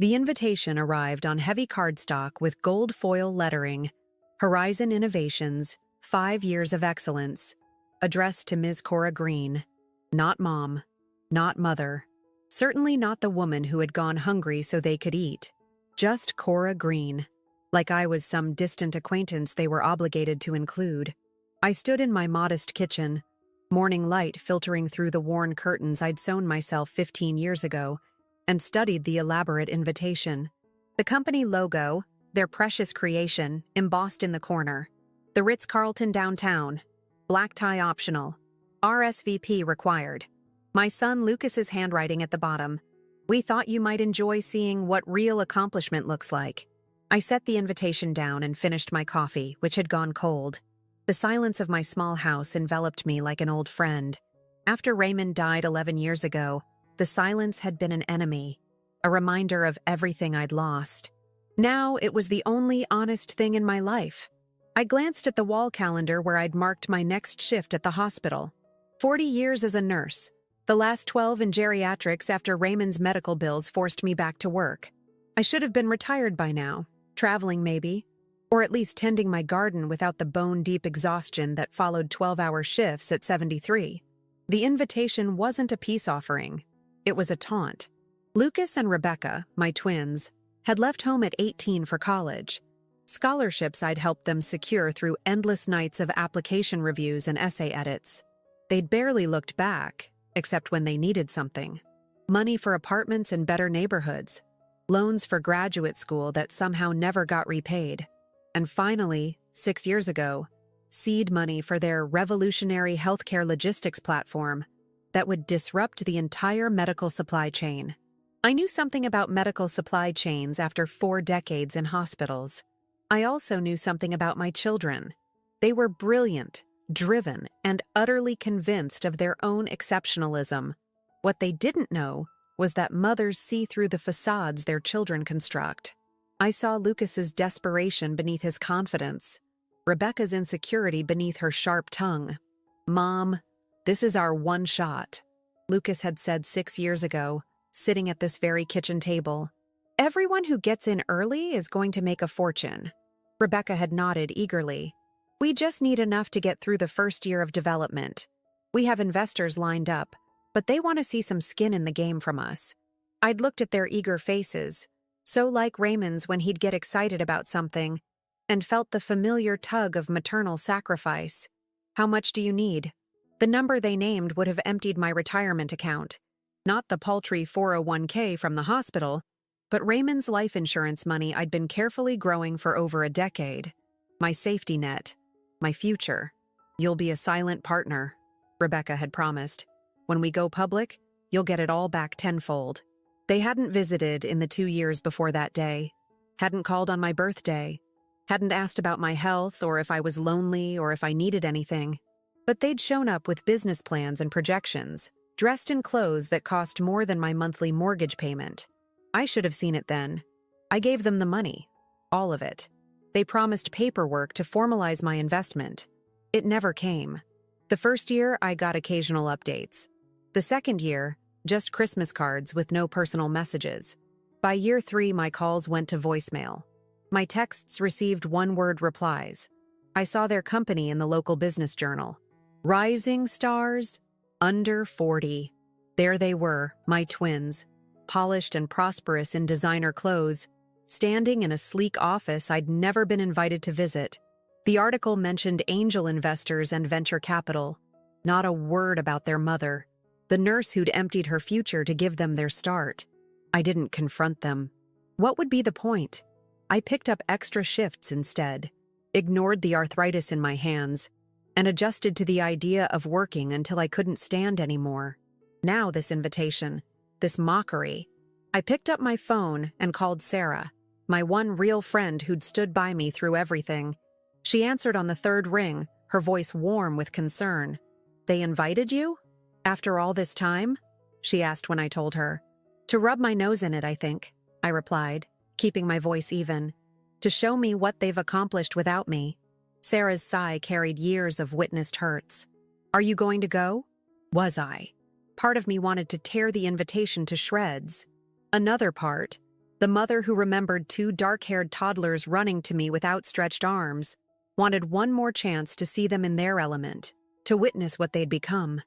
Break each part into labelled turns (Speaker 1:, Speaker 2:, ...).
Speaker 1: The invitation arrived on heavy cardstock with gold foil lettering, Horizon Innovations, 5 years of excellence, addressed to Ms. Cora Green. Not mom, not mother, certainly not the woman who had gone hungry so they could eat. Just Cora Green, like I was some distant acquaintance they were obligated to include. I stood in my modest kitchen, morning light filtering through the worn curtains I'd sewn myself 15 years ago, and studied the elaborate invitation. The company logo, their precious creation, embossed in the corner. The Ritz-Carlton downtown. Black tie optional. RSVP required. My son Lucas's handwriting at the bottom. We thought you might enjoy seeing what real accomplishment looks like. I set the invitation down and finished my coffee, which had gone cold. The silence of my small house enveloped me like an old friend. After Raymond died 11 years ago, the silence had been an enemy, a reminder of everything I'd lost. Now it was the only honest thing in my life. I glanced at the wall calendar where I'd marked my next shift at the hospital. 40 years as a nurse, the last 12 in geriatrics after Raymond's medical bills forced me back to work. I should have been retired by now, traveling maybe, or at least tending my garden without the bone-deep exhaustion that followed 12-hour shifts at 73. The invitation wasn't a peace offering. It was a taunt. Lucas and Rebecca, my twins, had left home at 18 for college. Scholarships I'd helped them secure through endless nights of application reviews and essay edits. They'd barely looked back, except when they needed something. Money for apartments in better neighborhoods, loans for graduate school that somehow never got repaid, and finally, 6 years ago, seed money for their revolutionary healthcare logistics platform that would disrupt the entire medical supply chain. I knew something about medical supply chains after 4 decades in hospitals. I also knew something about my children. They were brilliant, driven, and utterly convinced of their own exceptionalism. What they didn't know was that mothers see through the facades their children construct. I saw Lucas's desperation beneath his confidence, Rebecca's insecurity beneath her sharp tongue. "Mom, this is our one shot," Lucas had said 6 years ago, sitting at this very kitchen table. "Everyone who gets in early is going to make a fortune." Rebecca had nodded eagerly. "We just need enough to get through the first year of development. We have investors lined up, but they want to see some skin in the game from us." I'd looked at their eager faces, so like Raymond's when he'd get excited about something, and felt the familiar tug of maternal sacrifice. "How much do you need?" The number they named would have emptied my retirement account. Not the paltry 401k from the hospital, but Raymond's life insurance money I'd been carefully growing for over a decade. My safety net. My future. "You'll be a silent partner," Rebecca had promised. "When we go public, you'll get it all back tenfold." They hadn't visited in the 2 years before that day, hadn't called on my birthday, hadn't asked about my health or if I was lonely or if I needed anything. But they'd shown up with business plans and projections, dressed in clothes that cost more than my monthly mortgage payment. I should have seen it then. I gave them the money. All of it. They promised paperwork to formalize my investment. It never came. The first year, I got occasional updates. The second year, just Christmas cards with no personal messages. By year 3, my calls went to voicemail. My texts received one-word replies. I saw their company in the local business journal. Rising stars, under 40. There they were, my twins, polished and prosperous in designer clothes, standing in a sleek office I'd never been invited to visit. The article mentioned angel investors and venture capital. Not a word about their mother, the nurse who'd emptied her future to give them their start. I didn't confront them. What would be the point? I picked up extra shifts instead, ignored the arthritis in my hands, and adjusted to the idea of working until I couldn't stand anymore. Now this invitation, this mockery. I picked up my phone and called Sarah, my one real friend who'd stood by me through everything. She answered on the 3rd ring, her voice warm with concern. "They invited you? After all this time?" she asked when I told her. "To rub my nose in it, I think," I replied, keeping my voice even. "To show me what they've accomplished without me." Sarah's sigh carried years of witnessed hurts. "Are you going to go?" Was I? Part of me wanted to tear the invitation to shreds. Another part, The mother who remembered two dark-haired toddlers running to me with outstretched arms, wanted one more chance to see them in their element, to witness what they'd become,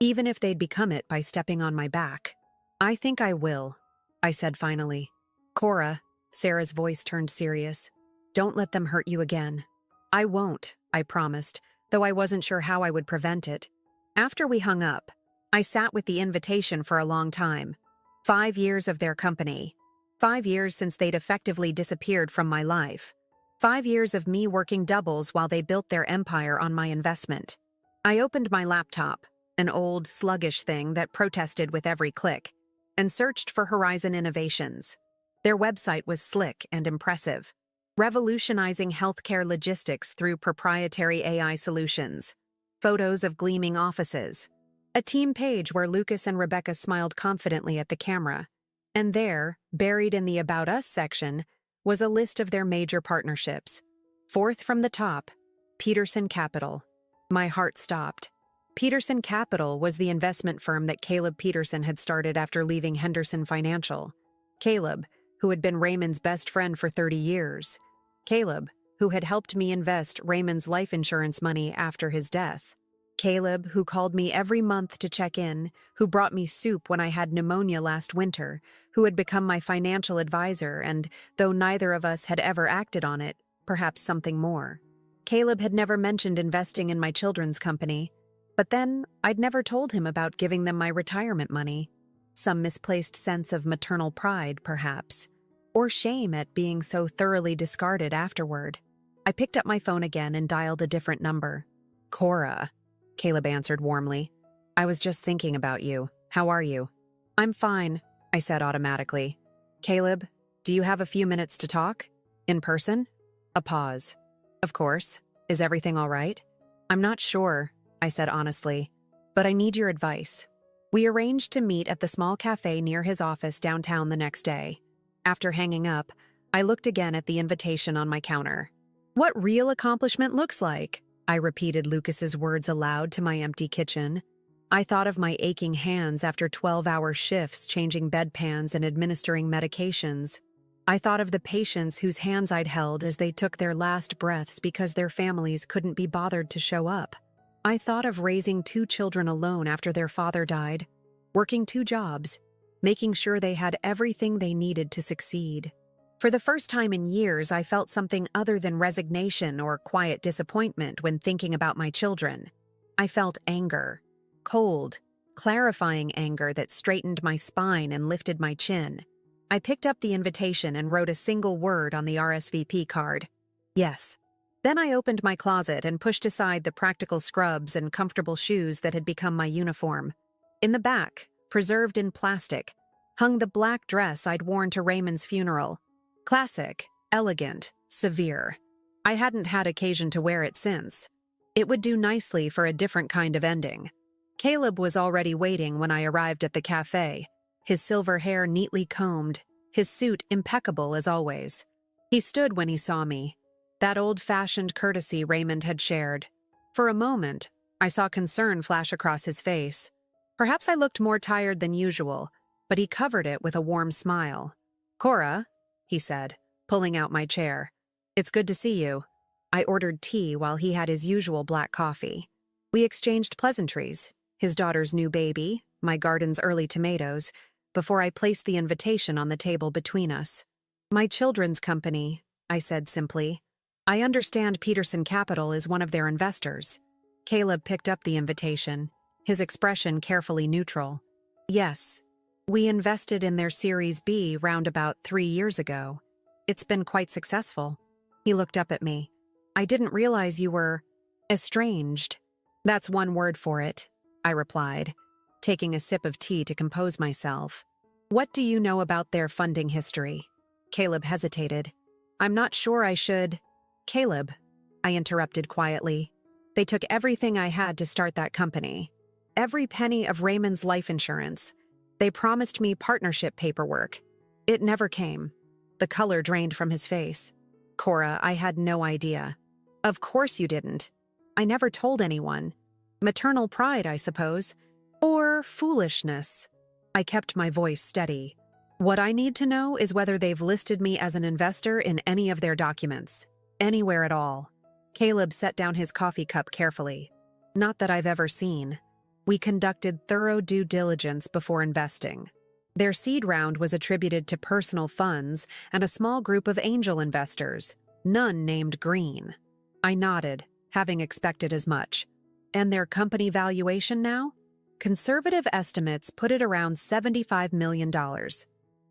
Speaker 1: even if they'd become it by stepping on my back. "I think I will," I said finally. "Cora," Sarah's voice turned serious, "don't let them hurt you again." "I won't," I promised, though I wasn't sure how I would prevent it. After we hung up, I sat with the invitation for a long time. 5 years of their company. 5 years since they'd effectively disappeared from my life. 5 years of me working doubles while they built their empire on my investment. I opened my laptop, an old, sluggish thing that protested with every click, and searched for Horizon Innovations. Their website was slick and impressive, revolutionizing healthcare logistics through proprietary AI solutions. Photos of gleaming offices. A team page where Lucas and Rebecca smiled confidently at the camera. And there, buried in the About Us section, was a list of their major partnerships. Fourth from the top, Peterson Capital. My heart stopped. Peterson Capital was the investment firm that Caleb Peterson had started after leaving Henderson Financial. Caleb, who had been Raymond's best friend for 30 years. Caleb, who had helped me invest Raymond's life insurance money after his death. Caleb, who called me every month to check in, who brought me soup when I had pneumonia last winter, who had become my financial advisor and, though neither of us had ever acted on it, perhaps something more. Caleb had never mentioned investing in my children's company, but then I'd never told him about giving them my retirement money. Some misplaced sense of maternal pride, perhaps, or shame at being so thoroughly discarded afterward. I picked up my phone again and dialed a different number. "Cora," Caleb answered warmly. "I was just thinking about you. How are you?" "I'm fine," I said automatically. "Caleb, do you have a few minutes to talk? In person?" A pause. "Of course. Is everything all right?" "I'm not sure," I said honestly, "but I need your advice." We arranged to meet at the small cafe near his office downtown the next day. After hanging up, I looked again at the invitation on my counter. "What real accomplishment looks like," I repeated Lucas's words aloud to my empty kitchen. I thought of my aching hands after 12-hour shifts changing bedpans and administering medications. I thought of the patients whose hands I'd held as they took their last breaths because their families couldn't be bothered to show up. I thought of raising 2 children alone after their father died, working 2 jobs, making sure they had everything they needed to succeed. For the first time in years, I felt something other than resignation or quiet disappointment when thinking about my children. I felt anger. Cold, clarifying anger that straightened my spine and lifted my chin. I picked up the invitation and wrote a single word on the RSVP card. Yes. Then I opened my closet and pushed aside the practical scrubs and comfortable shoes that had become my uniform. In the back, preserved in plastic, hung the black dress I'd worn to Raymond's funeral. Classic, elegant, severe. I hadn't had occasion to wear it since. It would do nicely for a different kind of ending. Caleb was already waiting when I arrived at the cafe, his silver hair neatly combed, his suit impeccable as always. He stood when he saw me, that old-fashioned courtesy Raymond had shared. For a moment, I saw concern flash across his face. Perhaps I looked more tired than usual, but he covered it with a warm smile. "Cora," he said, pulling out my chair. "It's good to see you." I ordered tea while he had his usual black coffee. We exchanged pleasantries, his daughter's new baby, my garden's early tomatoes, before I placed the invitation on the table between us. "My children's company," I said simply. "I understand Peterson Capital is one of their investors." Caleb picked up the invitation, his expression carefully neutral. "Yes. We invested in their Series B round about 3 years ago. It's been quite successful." He looked up at me. "I didn't realize you were estranged." "That's one word for it," I replied, taking a sip of tea to compose myself. "What do you know about their funding history?" Caleb hesitated. "I'm not sure I should—" "Caleb," I interrupted quietly. "They took everything I had to start that company. Every penny of Raymond's life insurance. They promised me partnership paperwork. It never came." The color drained from his face. "Cora, I had no idea." "Of course you didn't. I never told anyone. Maternal pride, I suppose. Or foolishness." I kept my voice steady. What I need to know is whether they've listed me as an investor in any of their documents. Anywhere at all. Caleb set down his coffee cup carefully. Not that I've ever seen. We conducted thorough due diligence before investing. Their seed round was attributed to personal funds and a small group of angel investors, none named Green. I nodded, having expected as much. And their company valuation now? Conservative estimates put it around $75 million.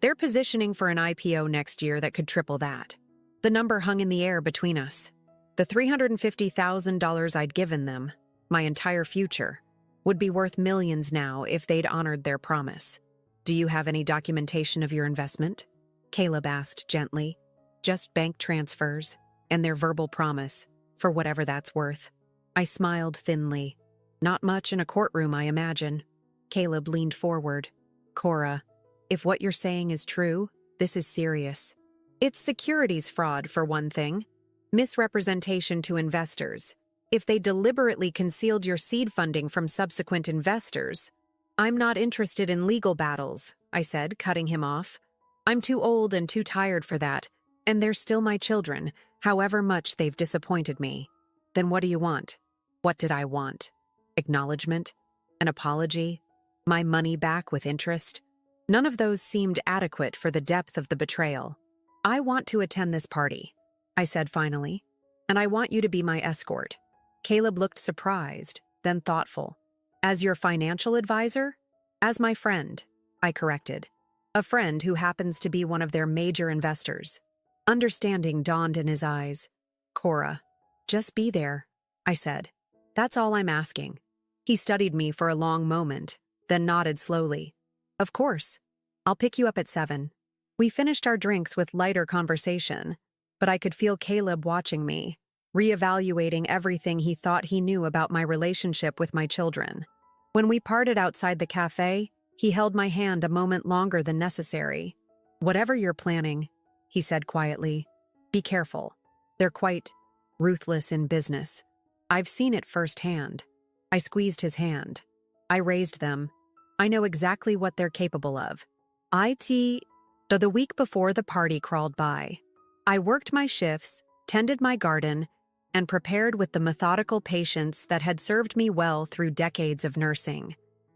Speaker 1: They're positioning for an IPO next year that could triple that. The number hung in the air between us. The $350,000 I'd given them, my entire future, would be worth millions now if they'd honored their promise. Do you have any documentation of your investment? Caleb asked gently. Just bank transfers and their verbal promise, for whatever that's worth. I smiled thinly. Not much in a courtroom, I imagine. Caleb leaned forward. Cora, if what you're saying is true, this is serious. It's securities fraud, for one thing. Misrepresentation to investors. If they deliberately concealed your seed funding from subsequent investors. I'm not interested in legal battles, I said, cutting him off. I'm too old and too tired for that, and they're still my children, however much they've disappointed me. Then what do you want? What did I want? Acknowledgement? An apology? My money back with interest? None of those seemed adequate for the depth of the betrayal. I want to attend this party, I said finally, and I want you to be my escort. Caleb looked surprised, then thoughtful. As your financial advisor? As my friend, I corrected. A friend who happens to be one of their major investors. Understanding dawned in his eyes. Cora, just be there, I said. That's all I'm asking. He studied me for a long moment, then nodded slowly. Of course. I'll pick you up at 7. We finished our drinks with lighter conversation, but I could feel Caleb watching me, reevaluating everything he thought he knew about my relationship with my children. When we parted outside the cafe, he held my hand a moment longer than necessary. Whatever you're planning, he said quietly, be careful. They're quite ruthless in business. I've seen it firsthand. I squeezed his hand. I raised them. I know exactly what they're capable of. The week before the party crawled by. I worked my shifts, tended my garden, and prepared with the methodical patience that had served me well through decades of nursing.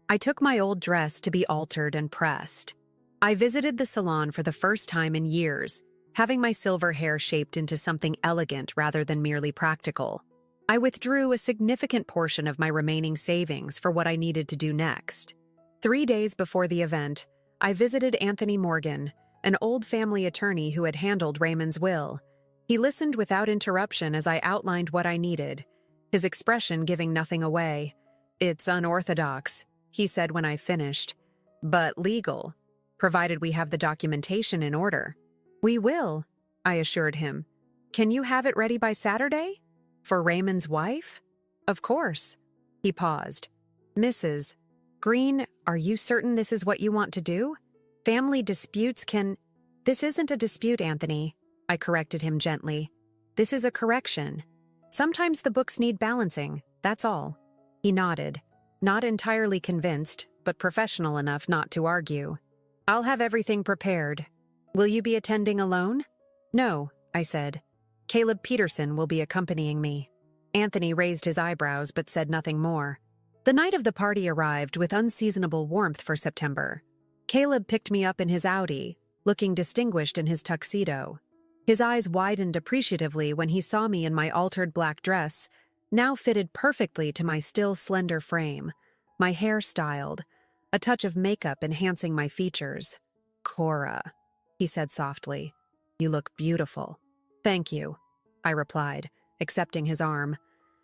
Speaker 1: I took my old dress to be altered and pressed. I visited the salon for the first time in years, having my silver hair shaped into something elegant rather than merely practical. I withdrew a significant portion of my remaining savings for what I needed to do next. 3 days before the event, I visited Anthony Morgan, an old family attorney who had handled Raymond's will. He listened without interruption as I outlined what I needed, his expression giving nothing away. It's unorthodox, he said when I finished, but legal, provided we have the documentation in order. We will, I assured him. Can you have it ready by Saturday? For Raymond's wife? Of course. He paused. Mrs. Green, are you certain this is what you want to do? Family disputes can... This isn't a dispute, Anthony, I corrected him gently. This is a correction. Sometimes the books need balancing, that's all. He nodded, not entirely convinced, but professional enough not to argue. I'll have everything prepared. Will you be attending alone? No, I said. Caleb Peterson will be accompanying me. Anthony raised his eyebrows but said nothing more. The night of the party arrived with unseasonable warmth for September. Caleb picked me up in his Audi, looking distinguished in his tuxedo. His eyes widened appreciatively when he saw me in my altered black dress, now fitted perfectly to my still slender frame, my hair styled, a touch of makeup enhancing my features. Cora, he said softly, you look beautiful. Thank you, I replied, accepting his arm.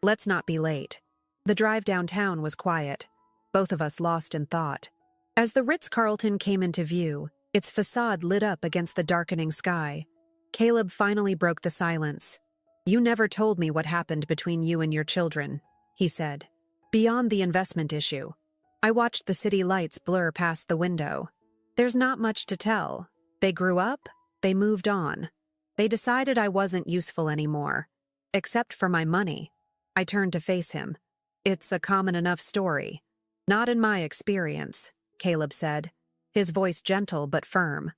Speaker 1: Let's not be late. The drive downtown was quiet, both of us lost in thought. As the Ritz-Carlton came into view, its facade lit up against the darkening sky, Caleb finally broke the silence. You never told me what happened between you and your children, he said. Beyond the investment issue. I watched the city lights blur past the window. There's not much to tell. They grew up, they moved on. They decided I wasn't useful anymore. Except for my money. I turned to face him. It's a common enough story. Not in my experience, Caleb said, his voice gentle but firm.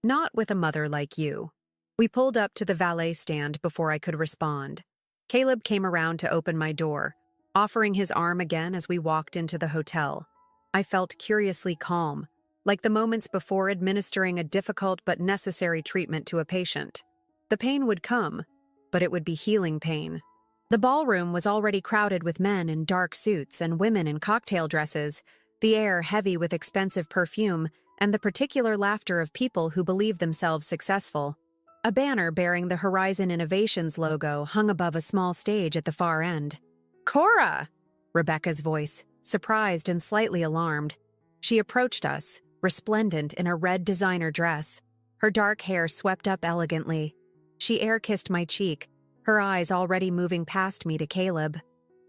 Speaker 1: Not with a mother like you. We pulled up to the valet stand before I could respond. Caleb came around to open my door, offering his arm again as we walked into the hotel. I felt curiously calm, like the moments before administering a difficult but necessary treatment to a patient. The pain would come, but it would be healing pain. The ballroom was already crowded with men in dark suits and women in cocktail dresses, the air heavy with expensive perfume and the particular laughter of people who believed themselves successful. A banner bearing the Horizon Innovations logo hung above a small stage at the far end. "Cora!" Rebecca's voice, surprised and slightly alarmed. She approached us, resplendent in a red designer dress, her dark hair swept up elegantly. She air-kissed my cheek, her eyes already moving past me to Caleb.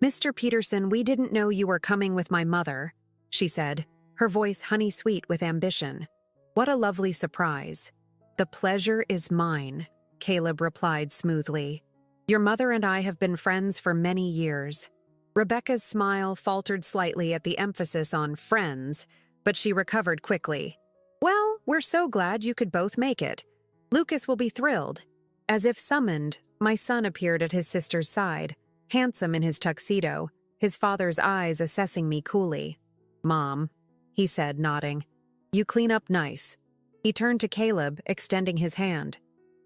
Speaker 1: "Mr. Peterson, we didn't know you were coming with my mother," she said, her voice honey-sweet with ambition. "What a lovely surprise." "The pleasure is mine," Caleb replied smoothly. "Your mother and I have been friends for many years." Rebecca's smile faltered slightly at the emphasis on friends, but she recovered quickly. "Well, we're so glad you could both make it. Lucas will be thrilled." As if summoned, my son appeared at his sister's side, handsome in his tuxedo, his father's eyes assessing me coolly. "Mom," he said, nodding. "You clean up nice." He turned to Caleb, extending his hand.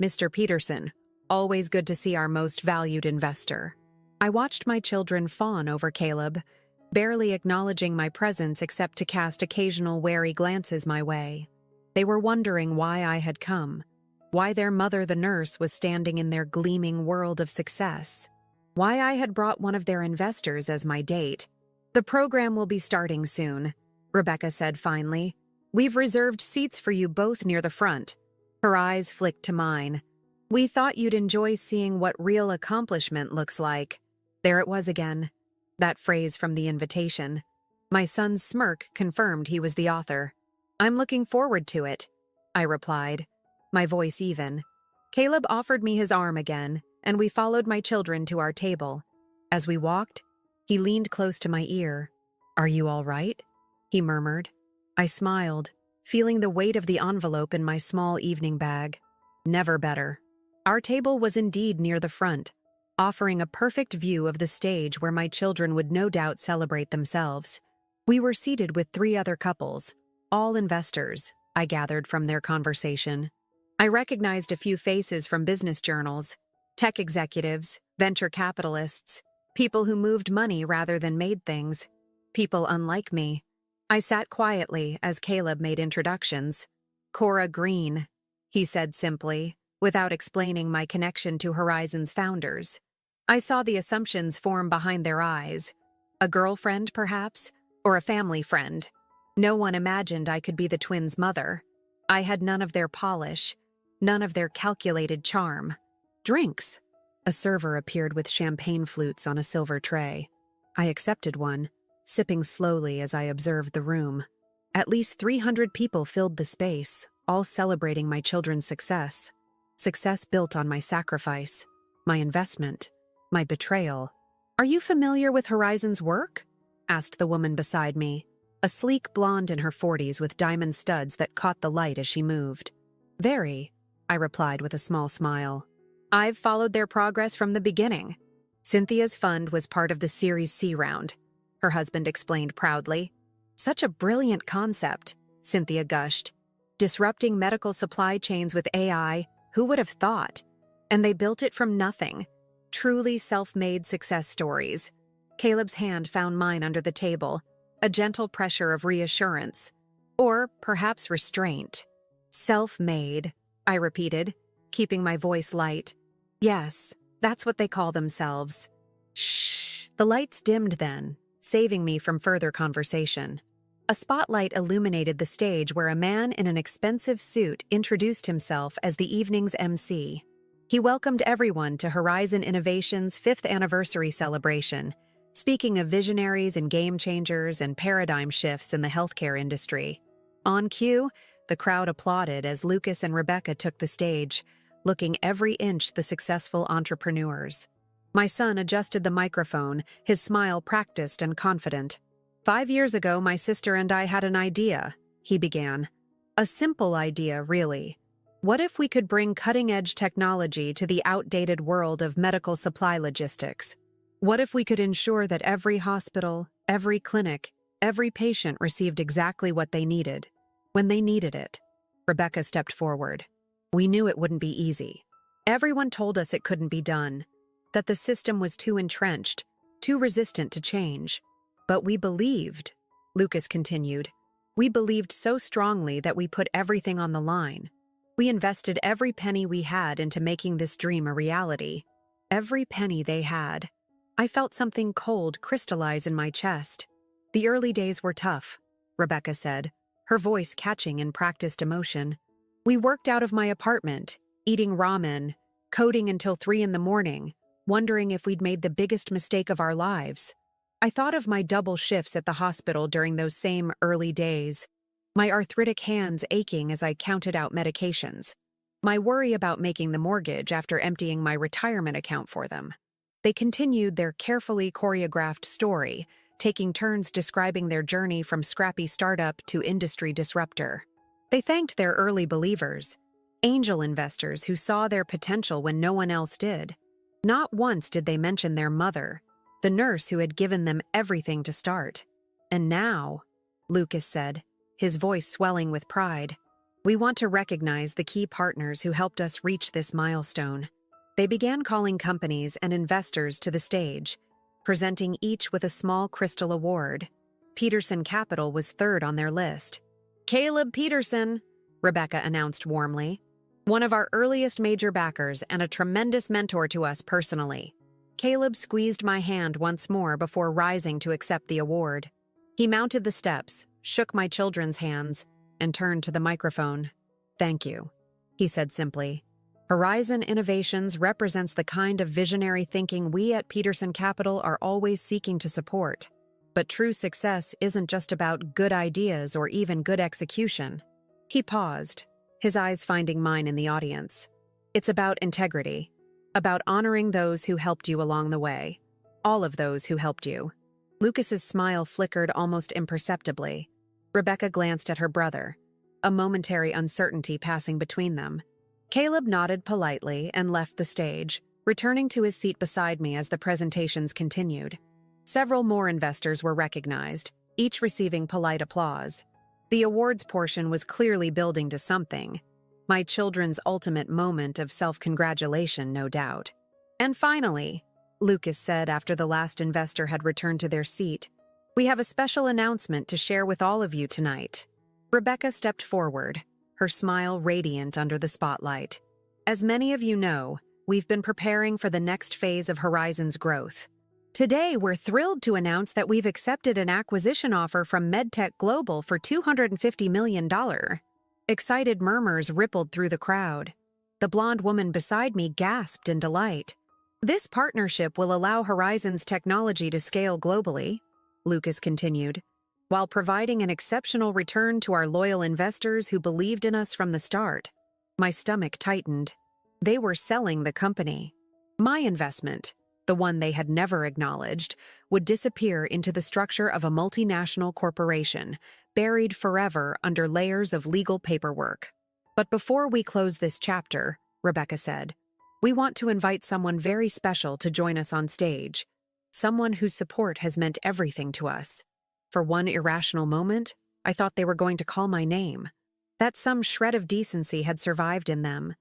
Speaker 1: "Mr. Peterson, always good to see our most valued investor." I watched my children fawn over Caleb, barely acknowledging my presence except to cast occasional wary glances my way. They were wondering why I had come, why their mother, the nurse, was standing in their gleaming world of success, why I had brought one of their investors as my date. "The program will be starting soon," Rebecca said finally. "We've reserved seats for you both near the front." Her eyes flicked to mine. "We thought you'd enjoy seeing what real accomplishment looks like." There it was again, that phrase from the invitation. My son's smirk confirmed he was the author. "I'm looking forward to it," I replied, my voice even. Caleb offered me his arm again, and we followed my children to our table. As we walked, he leaned close to my ear. "Are you all right?" he murmured. I smiled, feeling the weight of the envelope in my small evening bag. Never better. Our table was indeed near the front, offering a perfect view of the stage where my children would no doubt celebrate themselves. We were seated with 3 other couples, all investors, I gathered from their conversation. I recognized a few faces from business journals, tech executives, venture capitalists, people who moved money rather than made things, people unlike me. I sat quietly as Caleb made introductions. "Cora Green," he said simply, without explaining my connection to Horizon's founders. I saw the assumptions form behind their eyes. A girlfriend, perhaps, or a family friend. No one imagined I could be the twins' mother. I had none of their polish, none of their calculated charm. "Drinks." A server appeared with champagne flutes on a silver tray. I accepted one, sipping slowly as I observed the room. At least 300 people filled the space, all celebrating my children's success. Success built on my sacrifice, my investment, my betrayal. "Are you familiar with Horizon's work?" asked the woman beside me, a sleek blonde in her 40s with diamond studs that caught the light as she moved. "Very," I replied with a small smile. "I've followed their progress from the beginning. Cynthia's fund was part of the Series C round," her husband explained proudly. "Such a brilliant concept," Cynthia gushed. "Disrupting medical supply chains with AI, who would have thought? And they built it from nothing. Truly self-made success stories." Caleb's hand found mine under the table, a gentle pressure of reassurance. Or perhaps restraint. "Self-made," I repeated, keeping my voice light. "Yes, that's what they call themselves." Shh. The lights dimmed then, saving me from further conversation. A spotlight illuminated the stage where a man in an expensive suit introduced himself as the evening's MC. He welcomed everyone to Horizon Innovation's 5th anniversary celebration, speaking of visionaries and game changers and paradigm shifts in the healthcare industry. On cue, the crowd applauded as Lucas and Rebecca took the stage, looking every inch the successful entrepreneurs. My son adjusted the microphone, his smile practiced and confident. "5 years ago, my sister and I had an idea," he began. "A simple idea, really. What if we could bring cutting-edge technology to the outdated world of medical supply logistics? What if we could ensure that every hospital, every clinic, every patient received exactly what they needed, when they needed it? Rebecca stepped forward. We knew it wouldn't be easy. Everyone told us it couldn't be done, that the system was too entrenched, too resistant to change. But we believed, Lucas continued. We believed so strongly that we put everything on the line. We invested every penny we had into making this dream a reality. Every penny they had. I felt something cold crystallize in my chest. The early days were tough, Rebecca said, her voice catching in practiced emotion. We worked out of my apartment, eating ramen, coding until 3 a.m, wondering if we'd made the biggest mistake of our lives. I thought of my double shifts at the hospital during those same early days, my arthritic hands aching as I counted out medications, my worry about making the mortgage after emptying my retirement account for them. They continued their carefully choreographed story, taking turns describing their journey from scrappy startup to industry disruptor. They thanked their early believers, angel investors who saw their potential when no one else did. Not once did they mention their mother, the nurse who had given them everything to start. And now, Lucas said, his voice swelling with pride, we want to recognize the key partners who helped us reach this milestone. They began calling companies and investors to the stage, presenting each with a small crystal award. Peterson Capital was third on their list. Caleb Peterson, Rebecca announced warmly, one of our earliest major backers and a tremendous mentor to us personally. Caleb squeezed my hand once more before rising to accept the award. He mounted the steps, shook my children's hands, and turned to the microphone. Thank you, he said simply. Horizon Innovations represents the kind of visionary thinking we at Peterson Capital are always seeking to support. But true success isn't just about good ideas or even good execution. He paused, his eyes finding mine in the audience. It's about integrity, about honoring those who helped you along the way. All of those who helped you. Lucas's smile flickered almost imperceptibly. Rebecca glanced at her brother, a momentary uncertainty passing between them. Caleb nodded politely and left the stage, returning to his seat beside me as the presentations continued. Several more investors were recognized, each receiving polite applause. The awards portion was clearly building to something. My children's ultimate moment of self-congratulation, no doubt. And finally, Lucas said after the last investor had returned to their seat, we have a special announcement to share with all of you tonight. Rebecca stepped forward, her smile radiant under the spotlight. As many of you know, we've been preparing for the next phase of Horizon's growth. Today, we're thrilled to announce that we've accepted an acquisition offer from MedTech Global for $250 million. Excited murmurs rippled through the crowd. The blonde woman beside me gasped in delight. This partnership will allow Horizon's technology to scale globally, Lucas continued, while providing an exceptional return to our loyal investors who believed in us from the start. My stomach tightened. They were selling the company. My investment, the one they had never acknowledged, would disappear into the structure of a multinational corporation, buried forever under layers of legal paperwork. But before we close this chapter, Rebecca said, we want to invite someone very special to join us on stage, someone whose support has meant everything to us. For one irrational moment, I thought they were going to call my name, that some shred of decency had survived in them,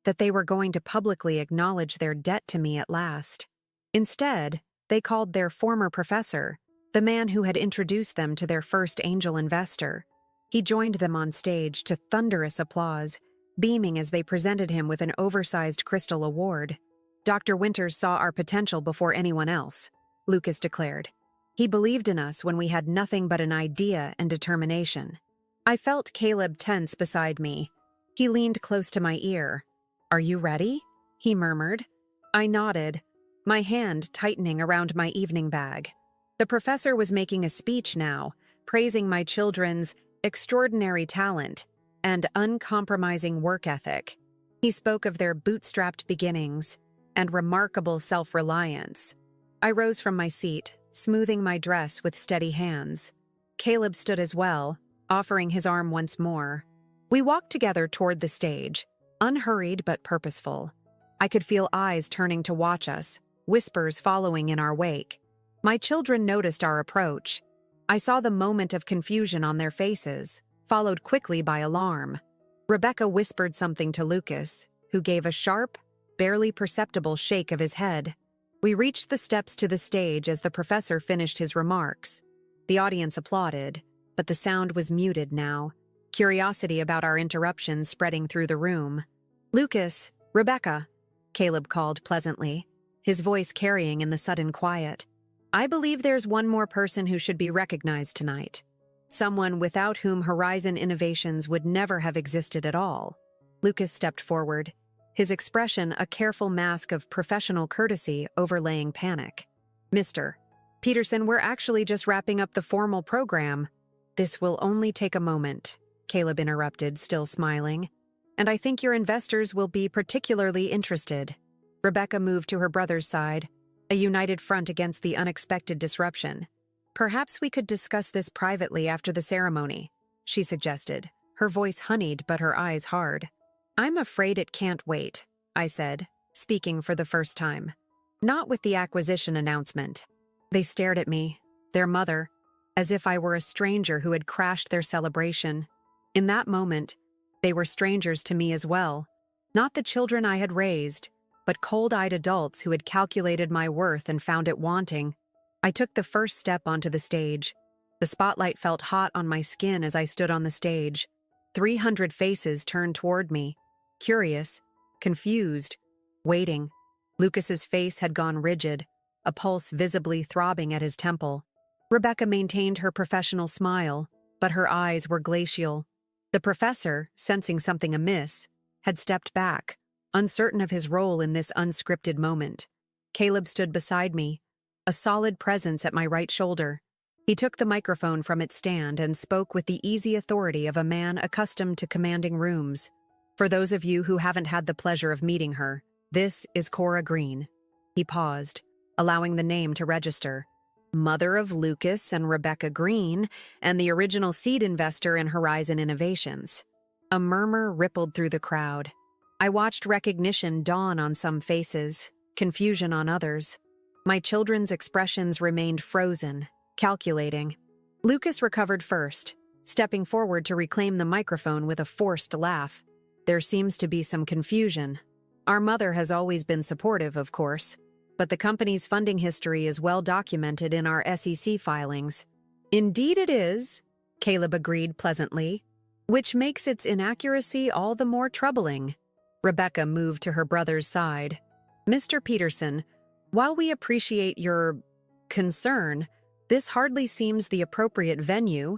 Speaker 1: that they were going to publicly acknowledge their debt to me at last. Instead, they called their former professor, the man who had introduced them to their first angel investor. He joined them on stage to thunderous applause, beaming as they presented him with an oversized crystal award. Dr. Winters saw our potential before anyone else, Lucas declared. He believed in us when we had nothing but an idea and determination. I felt Caleb tense beside me. He leaned close to my ear. Are you ready? He murmured. I nodded, my hand tightening around my evening bag. The professor was making a speech now, praising my children's extraordinary talent and uncompromising work ethic. He spoke of their bootstrapped beginnings and remarkable self-reliance. I rose from my seat, smoothing my dress with steady hands. Caleb stood as well, offering his arm once more. We walked together toward the stage, unhurried but purposeful. I could feel eyes turning to watch us, whispers following in our wake. My children noticed our approach. I saw the moment of confusion on their faces, followed quickly by alarm. Rebecca whispered something to Lucas, who gave a sharp, barely perceptible shake of his head. We reached the steps to the stage as the professor finished his remarks. The audience applauded, but the sound was muted now, curiosity about our interruption spreading through the room. "Lucas, Rebecca," Caleb called pleasantly, his voice carrying in the sudden quiet. "I believe there's one more person who should be recognized tonight. Someone without whom Horizon Innovations would never have existed at all." Lucas stepped forward, his expression a careful mask of professional courtesy overlaying panic. "Mr. Peterson, we're actually just wrapping up the formal program." "This will only take a moment," Caleb interrupted, still smiling. "And I think your investors will be particularly interested." Rebecca moved to her brother's side, a united front against the unexpected disruption. "Perhaps we could discuss this privately after the ceremony," she suggested, her voice honeyed but her eyes hard. "I'm afraid it can't wait," I said, speaking for the first time. "Not with the acquisition announcement." They stared at me, their mother, as if I were a stranger who had crashed their celebration. In that moment, they were strangers to me as well, not the children I had raised, but cold-eyed adults who had calculated my worth and found it wanting. I took the first step onto the stage. The spotlight felt hot on my skin as I stood on the stage. 300 faces turned toward me, curious, confused, waiting. Lucas's face had gone rigid, a pulse visibly throbbing at his temple. Rebecca maintained her professional smile, but her eyes were glacial. The professor, sensing something amiss, had stepped back, uncertain of his role in this unscripted moment. Caleb stood beside me, a solid presence at my right shoulder. He took the microphone from its stand and spoke with the easy authority of a man accustomed to commanding rooms. "For those of you who haven't had the pleasure of meeting her, this is Cora Green." He paused, allowing the name to register. "Mother of Lucas and Rebecca Green, and the original seed investor in Horizon Innovations." A murmur rippled through the crowd. I watched recognition dawn on some faces, confusion on others. My children's expressions remained frozen, calculating. Lucas recovered first, stepping forward to reclaim the microphone with a forced laugh. "There seems to be some confusion. Our mother has always been supportive, of course, but the company's funding history is well documented in our SEC filings." "Indeed it is," Caleb agreed pleasantly, "which makes its inaccuracy all the more troubling." Rebecca moved to her brother's side. "Mr. Peterson, while we appreciate your concern, this hardly seems the appropriate venue.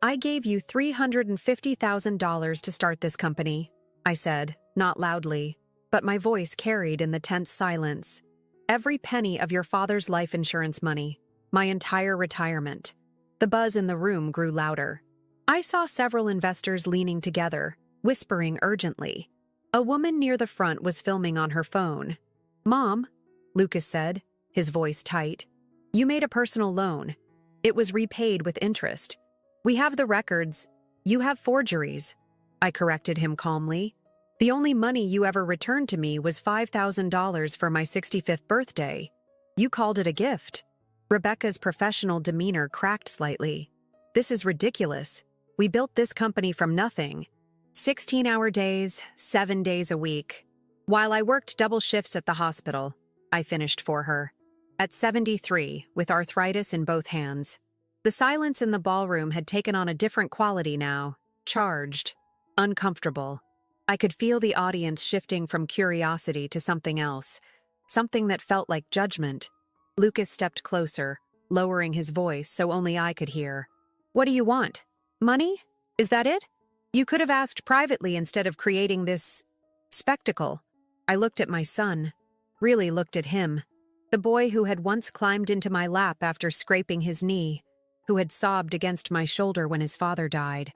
Speaker 1: I gave you $350,000 to start this company," I said, not loudly, but my voice carried in the tense silence. "Every penny of your father's life insurance money, my entire retirement." The buzz in the room grew louder. I saw several investors leaning together, whispering urgently. A woman near the front was filming on her phone. "Mom," Lucas said, his voice tight, "you made a personal loan. It was repaid with interest. We have the records. You have forgeries." I corrected him calmly. "The only money you ever returned to me was $5,000 for my 65th birthday. You called it a gift." Rebecca's professional demeanor cracked slightly. "This is ridiculous. We built this company from nothing. 16-hour days, 7 days a week. While I worked double shifts at the hospital," I finished for her. At 73, with arthritis in both hands. The silence in the ballroom had taken on a different quality now, charged, uncomfortable. I could feel the audience shifting from curiosity to something else, something that felt like judgment. Lucas stepped closer, lowering his voice so only I could hear. "What do you want? Money? Is that it? You could have asked privately instead of creating this spectacle." I looked at my son, really looked at him, the boy who had once climbed into my lap after scraping his knee, who had sobbed against my shoulder when his father died.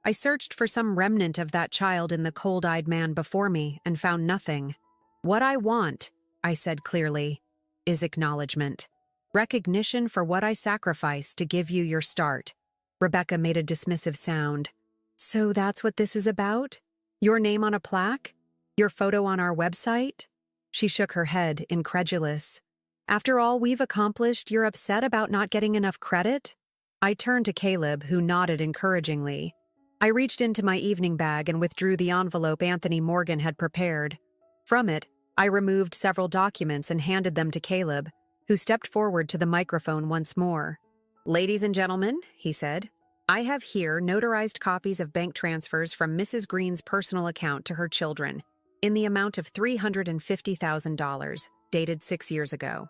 Speaker 1: I searched for some remnant of that child in the cold-eyed man before me and found nothing. "What I want," I said clearly, "is acknowledgement. Recognition for what I sacrificed to give you your start." Rebecca made a dismissive sound. "So that's what this is about? Your name on a plaque?" Your photo on our website? She shook her head, incredulous. After all we've accomplished, you're upset about not getting enough credit? I turned to Caleb, who nodded encouragingly. I reached into my evening bag and withdrew the envelope Anthony Morgan had prepared. From it, I removed several documents and handed them to Caleb, who stepped forward to the microphone once more. Ladies and gentlemen, he said, I have here notarized copies of bank transfers from Mrs. Green's personal account to her children, in the amount of $350,000, dated 6 years ago.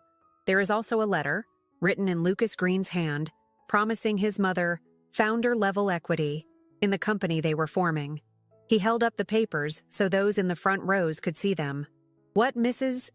Speaker 1: There is also a letter, written in Lucas Green's hand, promising his mother founder-level equity in the company they were forming. He held up the papers so those in the front rows could see them. What Mrs.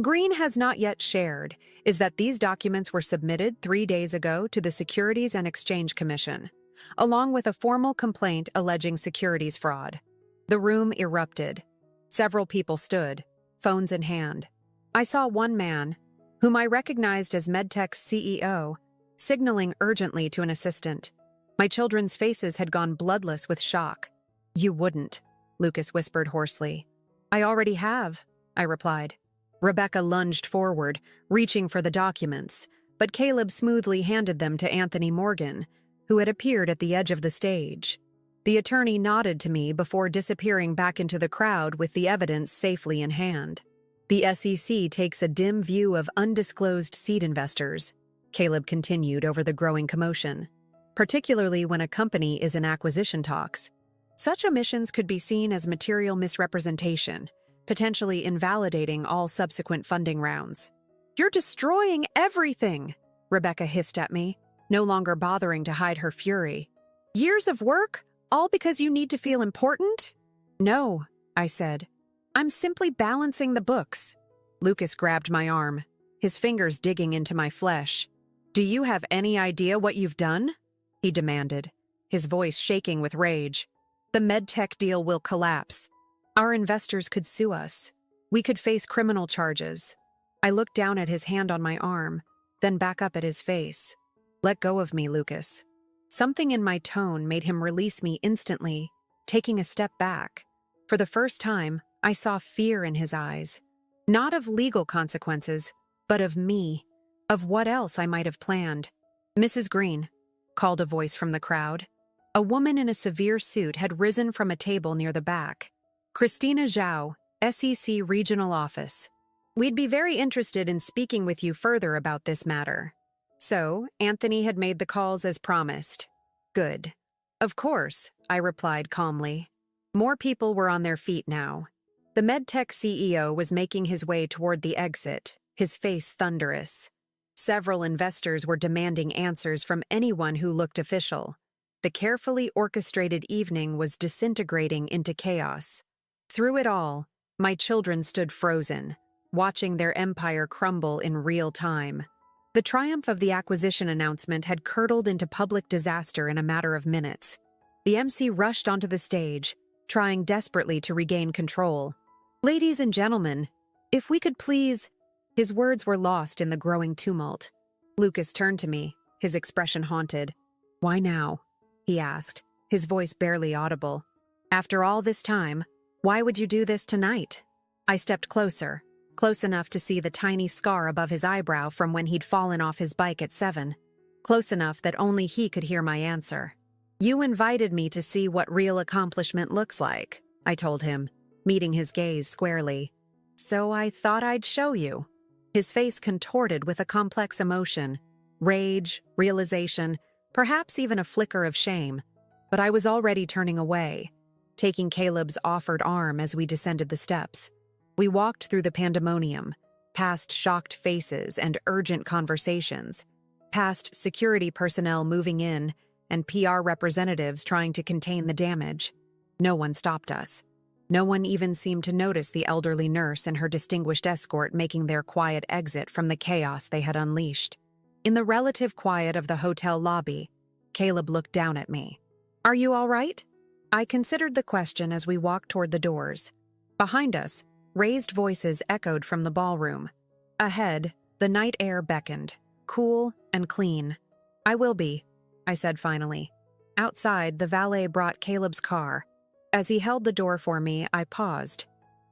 Speaker 1: Green has not yet shared is that these documents were submitted 3 days ago to the Securities and Exchange Commission, along with a formal complaint alleging securities fraud. The room erupted. Several people stood, phones in hand. I saw one man, whom I recognized as MedTech's CEO, signaling urgently to an assistant. My children's faces had gone bloodless with shock. You wouldn't, Lucas whispered hoarsely. I already have, I replied. Rebecca lunged forward, reaching for the documents, but Caleb smoothly handed them to Anthony Morgan, who had appeared at the edge of the stage. The attorney nodded to me before disappearing back into the crowd with the evidence safely in hand. The SEC takes a dim view of undisclosed seed investors, Caleb continued over the growing commotion, particularly when a company is in acquisition talks. Such omissions could be seen as material misrepresentation, potentially invalidating all subsequent funding rounds. You're destroying everything, Rebecca hissed at me, no longer bothering to hide her fury. Years of work, all because you need to feel important? No, I said. I'm simply balancing the books. Lucas grabbed my arm, his fingers digging into my flesh. Do you have any idea what you've done? He demanded, his voice shaking with rage. The MedTech deal will collapse. Our investors could sue us. We could face criminal charges. I looked down at his hand on my arm, then back up at his face. Let go of me, Lucas. Something in my tone made him release me instantly, taking a step back. For the first time, I saw fear in his eyes. Not of legal consequences, but of me, of what else I might have planned. Mrs. Green, called a voice from the crowd. A woman in a severe suit had risen from a table near the back. Christina Zhao, SEC Regional Office. We'd be very interested in speaking with you further about this matter. So, Anthony had made the calls as promised. Good. Of course, I replied calmly. More people were on their feet now. The MedTech CEO was making his way toward the exit, his face thunderous. Several investors were demanding answers from anyone who looked official. The carefully orchestrated evening was disintegrating into chaos. Through it all, my children stood frozen, watching their empire crumble in real time. The triumph of the acquisition announcement had curdled into public disaster in a matter of minutes. The MC rushed onto the stage, trying desperately to regain control. Ladies and gentlemen, if we could please... His words were lost in the growing tumult. Lucas turned to me, his expression haunted. Why now? He asked, his voice barely audible. After all this time, why would you do this tonight? I stepped closer, close enough to see the tiny scar above his eyebrow from when he'd fallen off his bike at 7, close enough that only he could hear my answer. You invited me to see what real accomplishment looks like, I told him, meeting his gaze squarely. So I thought I'd show you. His face contorted with a complex emotion, rage, realization, perhaps even a flicker of shame. But I was already turning away, taking Caleb's offered arm as we descended the steps. We walked through the pandemonium, past shocked faces and urgent conversations, past security personnel moving in and PR representatives trying to contain the damage. No one stopped us. No one even seemed to notice the elderly nurse and her distinguished escort making their quiet exit from the chaos they had unleashed. In the relative quiet of the hotel lobby, Caleb looked down at me. Are you all right? I considered the question as we walked toward the doors. Behind us, raised voices echoed from the ballroom. Ahead, the night air beckoned, cool and clean. I will be, I said finally. Outside, the valet brought Caleb's car. As he held the door for me, I paused.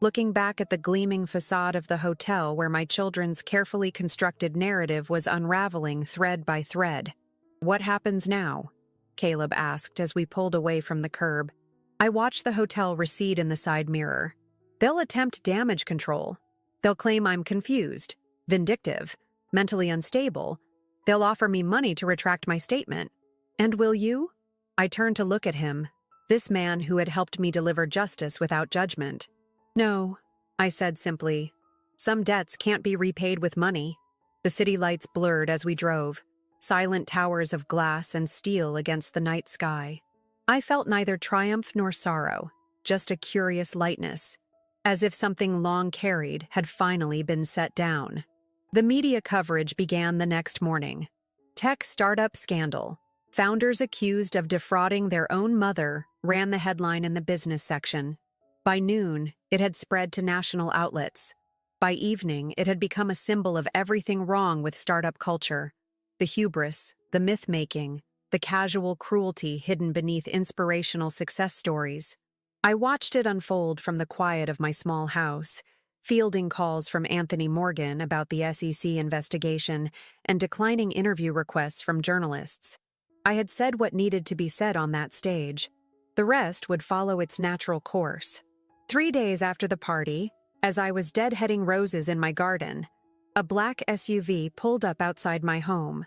Speaker 1: looking back at the gleaming facade of the hotel where my children's carefully constructed narrative was unraveling thread by thread. "What happens now?" Caleb asked as we pulled away from the curb. I watched the hotel recede in the side mirror. "They'll attempt damage control. They'll claim I'm confused, vindictive, mentally unstable. They'll offer me money to retract my statement. And will you?" I turned to look at him, this man who had helped me deliver justice without judgment. "No," I said simply. "Some debts can't be repaid with money." The city lights blurred as we drove, silent towers of glass and steel against the night sky. I felt neither triumph nor sorrow, just a curious lightness, as if something long carried had finally been set down. The media coverage began the next morning. Tech startup scandal. Founders accused of defrauding their own mother ran the headline in the business section. By noon, it had spread to national outlets. By evening, it had become a symbol of everything wrong with startup culture. The hubris, the myth-making, the casual cruelty hidden beneath inspirational success stories. I watched it unfold from the quiet of my small house, fielding calls from Anthony Morgan about the SEC investigation and declining interview requests from journalists. I had said what needed to be said on that stage. The rest would follow its natural course. 3 days after the party, as I was deadheading roses in my garden, a black SUV pulled up outside my home.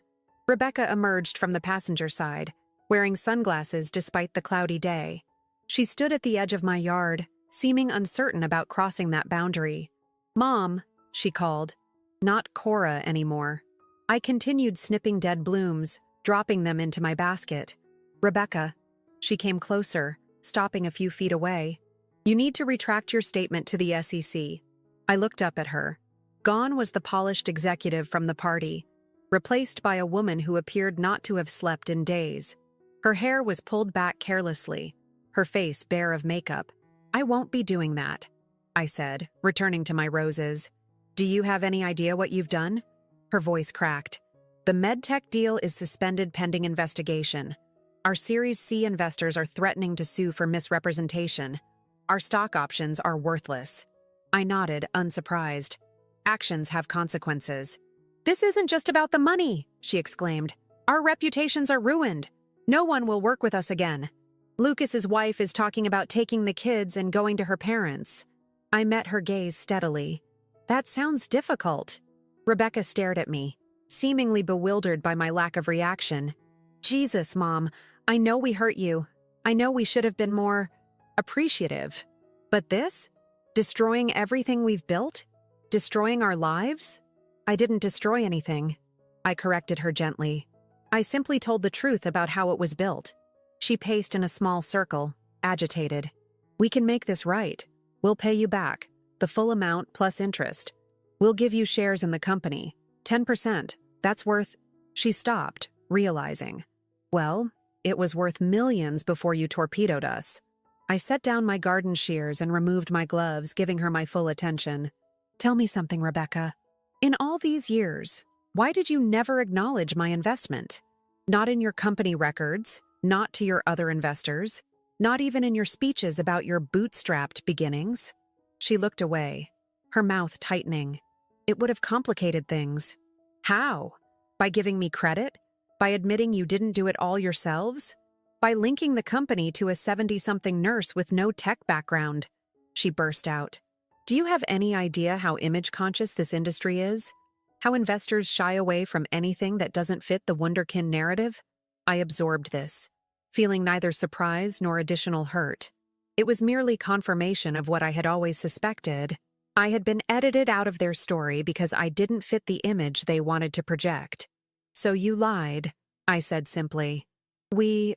Speaker 1: Rebecca emerged from the passenger side, wearing sunglasses despite the cloudy day. She stood at the edge of my yard, seeming uncertain about crossing that boundary. "Mom," she called. Not Cora anymore. I continued snipping dead blooms, dropping them into my basket. "Rebecca." She came closer, stopping a few feet away. "You need to retract your statement to the SEC." I looked up at her. Gone was the polished executive from the party, replaced by a woman who appeared not to have slept in days. Her hair was pulled back carelessly, her face bare of makeup. "I won't be doing that," I said, returning to my roses. "Do you have any idea what you've done?" Her voice cracked. "The MedTech deal is suspended pending investigation. Our Series C investors are threatening to sue for misrepresentation. Our stock options are worthless." I nodded, unsurprised. "Actions have consequences." "This isn't just about the money," she exclaimed. "Our reputations are ruined. No one will work with us again. Lucas's wife is talking about taking the kids and going to her parents." I met her gaze steadily. "That sounds difficult." Rebecca stared at me, seemingly bewildered by my lack of reaction. "Jesus, Mom, I know we hurt you. I know we should have been more appreciative. But this? Destroying everything we've built? Destroying our lives?" "I didn't destroy anything," I corrected her gently. "I simply told the truth about how it was built." She paced in a small circle, agitated. "We can make this right. We'll pay you back, the full amount plus interest. We'll give you shares in the company, 10%. That's worth—" She stopped, realizing. "Well, it was worth millions before you torpedoed us." I set down my garden shears and removed my gloves, giving her my full attention. "Tell me something, Rebecca. In all these years, why did you never acknowledge my investment? Not in your company records, not to your other investors, not even in your speeches about your bootstrapped beginnings." She looked away, her mouth tightening. "It would have complicated things." "How? By giving me credit? By admitting you didn't do it all yourselves? By linking the company to a 70-something nurse with no tech background?" She burst out. "Do you have any idea how image-conscious this industry is? How investors shy away from anything that doesn't fit the wunderkind narrative?" I absorbed this, feeling neither surprise nor additional hurt. It was merely confirmation of what I had always suspected. I had been edited out of their story because I didn't fit the image they wanted to project. "So you lied," I said simply. "We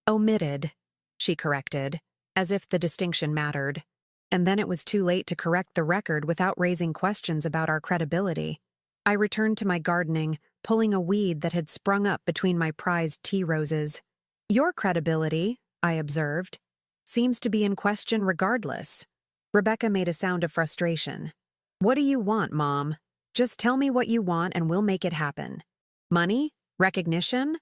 Speaker 1: omitted," she corrected, as if the distinction mattered. And then it was too late to correct the record without raising questions about our credibility. I returned to my gardening, pulling a weed that had sprung up between my prized tea roses. "Your credibility," I observed, "seems to be in question regardless." Rebecca made a sound of frustration. "What do you want, Mom? Just tell me what you want and we'll make it happen. Money? Recognition?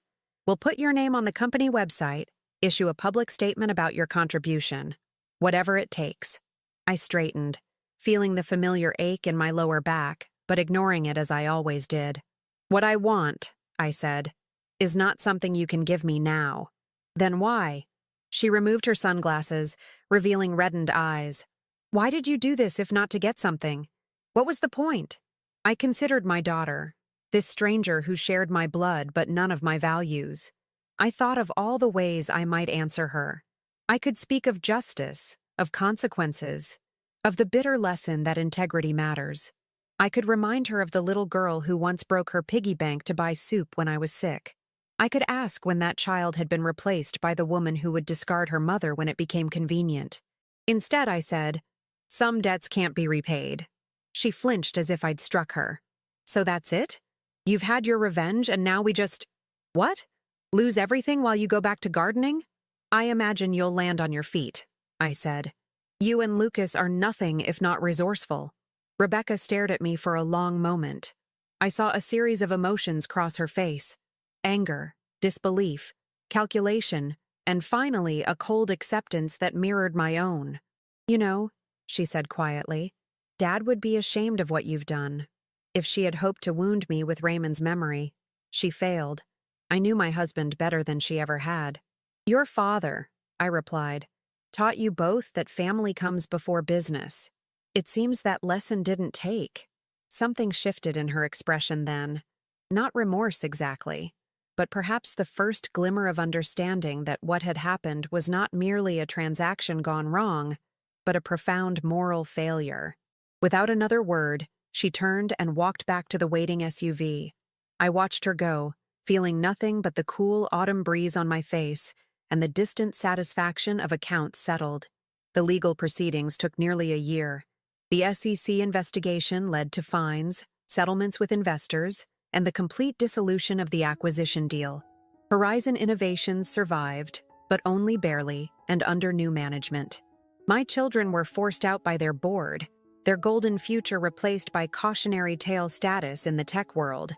Speaker 1: We'll put your name on the company website, issue a public statement about your contribution. Whatever it takes." I straightened. feeling the familiar ache in my lower back, but ignoring it as I always did. "What I want," I said, "is not something you can give me now." "Then why?" She removed her sunglasses, revealing reddened eyes. "Why did you do this if not to get something? What was the point?" I considered my daughter, this stranger who shared my blood but none of my values. I thought of all the ways I might answer her. I could speak of justice, of consequences, of the bitter lesson that integrity matters. I could remind her of the little girl who once broke her piggy bank to buy soup when I was sick. I could ask when that child had been replaced by the woman who would discard her mother when it became convenient. Instead, I said, "Some debts can't be repaid." She flinched as if I'd struck her. "So that's it? You've had your revenge and now we just— What? Lose everything while you go back to gardening? I imagine you'll land on your feet," I said. "You and Lucas are nothing if not resourceful." Rebecca stared at me for a long moment. I saw a series of emotions cross her face: anger, disbelief, calculation, and finally a cold acceptance that mirrored my own. "You know," she said quietly, "Dad would be ashamed of what you've done." If she had hoped to wound me with Raymond's memory, she failed. I knew my husband better than she ever had. "Your father," I replied, "taught you both that family comes before business." It seems that lesson didn't take. Something shifted in her expression then. Not remorse exactly, but perhaps the first glimmer of understanding that what had happened was not merely a transaction gone wrong, but a profound moral failure. Without another word, she turned and walked back to the waiting SUV. I watched her go, feeling nothing but the cool autumn breeze on my face and the distant satisfaction of accounts settled. The legal proceedings took nearly a year. The SEC investigation led to fines, settlements with investors, and the complete dissolution of the acquisition deal. Horizon Innovations survived, but only barely, and under new management. My children were forced out by their board, their golden future replaced by cautionary tale status in the tech world.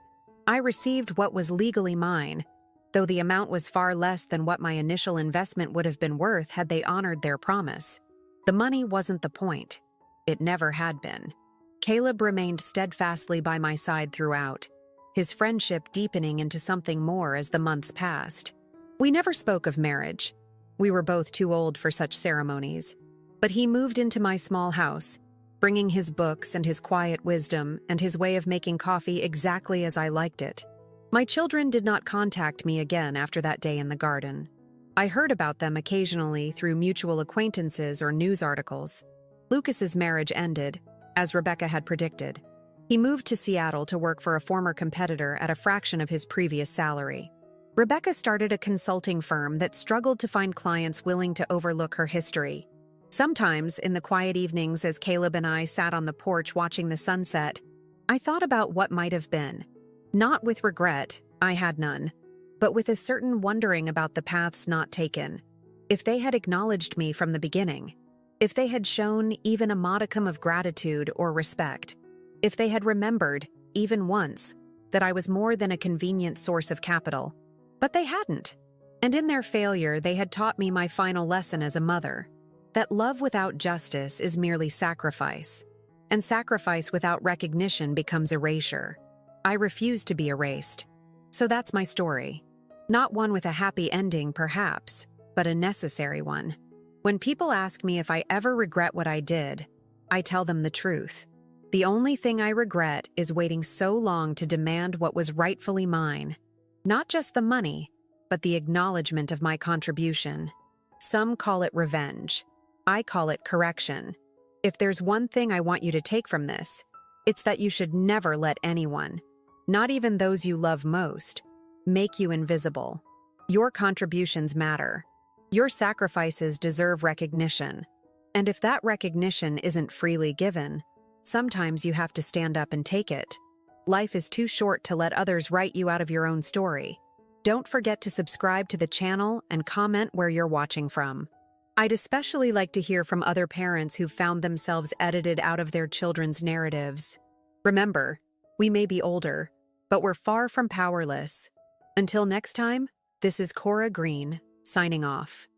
Speaker 1: I received what was legally mine, though the amount was far less than what my initial investment would have been worth had they honored their promise. The money wasn't the point. It never had been. Caleb remained steadfastly by my side throughout, his friendship deepening into something more as the months passed. We never spoke of marriage. We were both too old for such ceremonies. But he moved into my small house, bringing his books and his quiet wisdom and his way of making coffee exactly as I liked it. My children did not contact me again after that day in the garden. I heard about them occasionally through mutual acquaintances or news articles. Lucas's marriage ended, as Rebecca had predicted. He moved to Seattle to work for a former competitor at a fraction of his previous salary. Rebecca started a consulting firm that struggled to find clients willing to overlook her history. Sometimes, in the quiet evenings as Caleb and I sat on the porch watching the sunset, I thought about what might have been. Not with regret, I had none, but with a certain wondering about the paths not taken. If they had acknowledged me from the beginning, if they had shown even a modicum of gratitude or respect, if they had remembered, even once, that I was more than a convenient source of capital. But they hadn't. And in their failure, they had taught me my final lesson as a mother, that love without justice is merely sacrifice, and sacrifice without recognition becomes erasure. I refuse to be erased. So that's my story. Not one with a happy ending, perhaps, but a necessary one. When people ask me if I ever regret what I did, I tell them the truth. The only thing I regret is waiting so long to demand what was rightfully mine. Not just the money, but the acknowledgement of my contribution. Some call it revenge. I call it correction. If there's one thing I want you to take from this, it's that you should never let anyone, not even those you love most, make you invisible. Your contributions matter. Your sacrifices deserve recognition. And if that recognition isn't freely given, sometimes you have to stand up and take it. Life is too short to let others write you out of your own story. Don't forget to subscribe to the channel and comment where you're watching from. I'd especially like to hear from other parents who found themselves edited out of their children's narratives. Remember, we may be older, but we're far from powerless. Until next time, this is Cora Green, signing off.